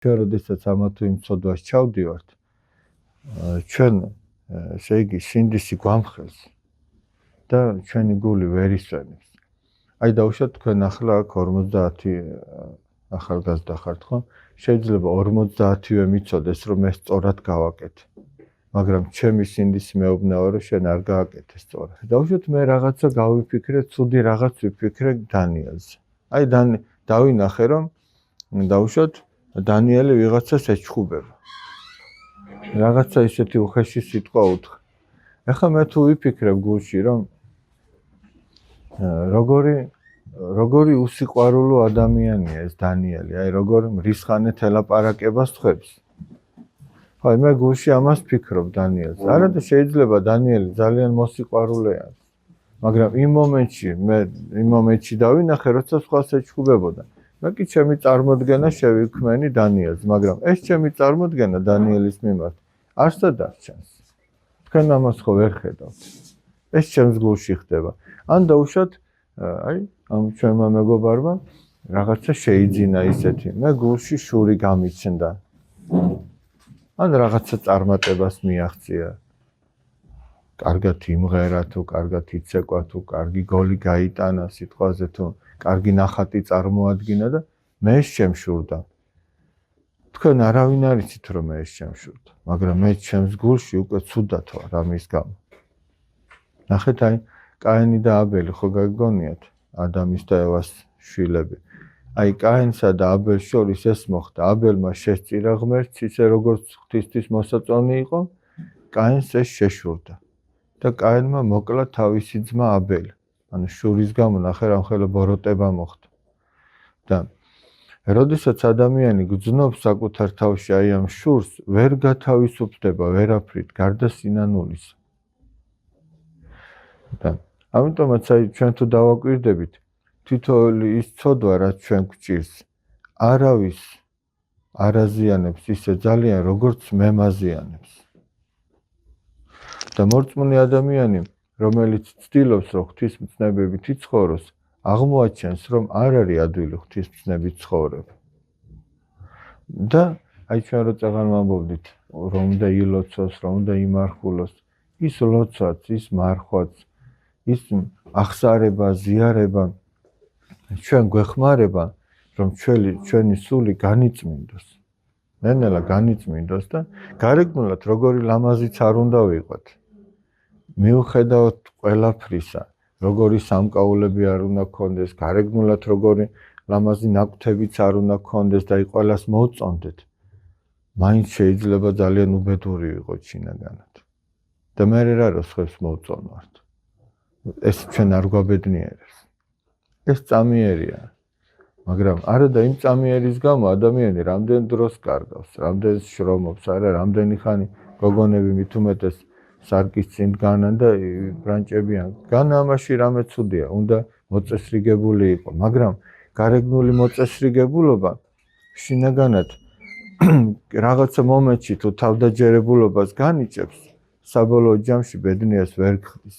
ჩვენ როდესაც ამა თუ იმ ცოდვას ჩავდივართ, ჩვენ ესე იგი სინდისი გვამხელს და ჩვენი გული ვერ ისვენებს. აი დავუშვათ თქვენ ახლა აქ 50 ახალგაზრდა ხართ, ხო? შეიძლება 50-ვე მიცოდეს, რომ ეს სწორად გავაკეთე. მაგრამ ჩემი სინდისი მეუბნება, რომ შენ არ გააკეთე სწორად. დავუშვათ მე რაღაცა გავიფიქრე, ცუდი რაღაც ვიფიქრე დანიელზე. აი დავინახე, რომ დავუშვათ დანიელი ვიღაცას ეჩხუბება. რაღაცა ისეთი უხეში სიტყვა უთხრა. ეხლა მე თუ ვიფიქრებ გულში, რომ როგორი უსიყვარულო ადამიანია ეს დანიელი, აი როგორ მრისხანეთ ელაპარაკებას ხვებს. აი მე გულში ამას ფიქრობ დანიელს. არა და შეიძლება დანიელი ძალიან მოსიყვარულეა. მაგრამ იმ მომენტში დავინახე, როცა სხვას ეჩხუბებოდა. მე კი ჩემი წარმოდგენა შევიქმნი დანიელს, მაგრამ ეს ჩემი წარმოდგენა დანიელის მიმართ არსად არ ჩანს. თქვენ ამას ხო ვერ ხედავთ. ეს ჩემს გულში ხდება. ან დაუშვათ, აი, ამ ჩვენმა მეგობარმა რაღაცა შეიძინა ისეთი. მე გულში შური გამიჩნდა. ან რაღაცა წარმატებას მიაღწია. კარგად იმღერა თუ კარგად იცეკვა თუ კარგი გოლი გაიტანა სიტყვაზე თუ კარგი ნახატი წარმოადგინა და მე ეს შემშურდა. თქვენ არავინ არ იცით რომ მე ეს შემშურდა, მაგრამ მე ჩემს გულში უკვე ცუდად ვარ ამის გამო. ნახეთ აი კაინი და აბელი ხო გაგონიათ ადამის და ევას შვილები. აი კაინსა და აბელს შორის ეს მოხდა. აბელმა შესწირა ღმერთს ისე როგორც ღვთისთვის მოსაწონი იყო, კაინს ეს შეშურდა. და კაინმა მოკლა თავისი ძმა აბელი. ანუ შურის გამო ნახე რამხელა ბოროტება მოხდა. და როდესაც ადამიანი გძნობს საკუთარ თავში აი ამ შურს, ვერ გათავისუფლდება ვერაფრით გარდა სინანულის. და ამიტომაც აი ჩვენ თუ დავაკვირდებით, თითოეული ის ცოდვა, რაც ჩვენ გვჭირს, არავის არ აზიანებს ისე ძალიან, როგორც მე მაზიანებს. და მორწმუნე ადამიანი, რომელიც ცდილობს, რომ ღვთისმცნებებით იცხოვროს, აღმოაჩენს, რომ არ არის ადვილი ღვთისმცნებით ცხოვრება. და აი ჩვენ რო წაღან ვამბობდით, რომ უნდა ილოცოს, რომ უნდა იმარხულოს, ის ლოცვაც, ის მარხვაც, ის ახსარება, ზიარება ჩვენ გვეხმარება, რომ ჩვენი სული განიწმინდოს. ნელა განიწმინდოს და გარეგნულად როგორი ლამაზიც არ უნდა ვიყოთ. მიუხედავად ყველაფრისა, როგორი სამკაულები არ უნდა გქონდეს, გარეგნულად როგორი ლამაზი ნაკვთებიც არ უნდა გქონდეს და ყველას მოუწონდეთ. მაინც შეიძლება ძალიან უბედური ვიყოთ შინაგანად. და მე რა სხვებს მოუწონვართ. ეს ჩვენ არ გვაბედნიერებს. ეს წამიერია. მაგრამ არა და იმ წამიერის გამო ადამიანი რამდენ დროს კარგავს, რამდენ შრომობს, არა რამდენი ხანი გოგონები მით უმეტეს სარკის წინ დგანან და ბრანჭებიან. განა ამაში რამე ცუდია, უნდა მოწესრიგებული იყო, მაგრამ გარეგნული მოწესრიგებულობა შინაგანად რაღაცა მომენტში თუ თავდაჯერებულობას განიჭებს, საბოლოო ჯამში ბედნიერს ვერ ხდის.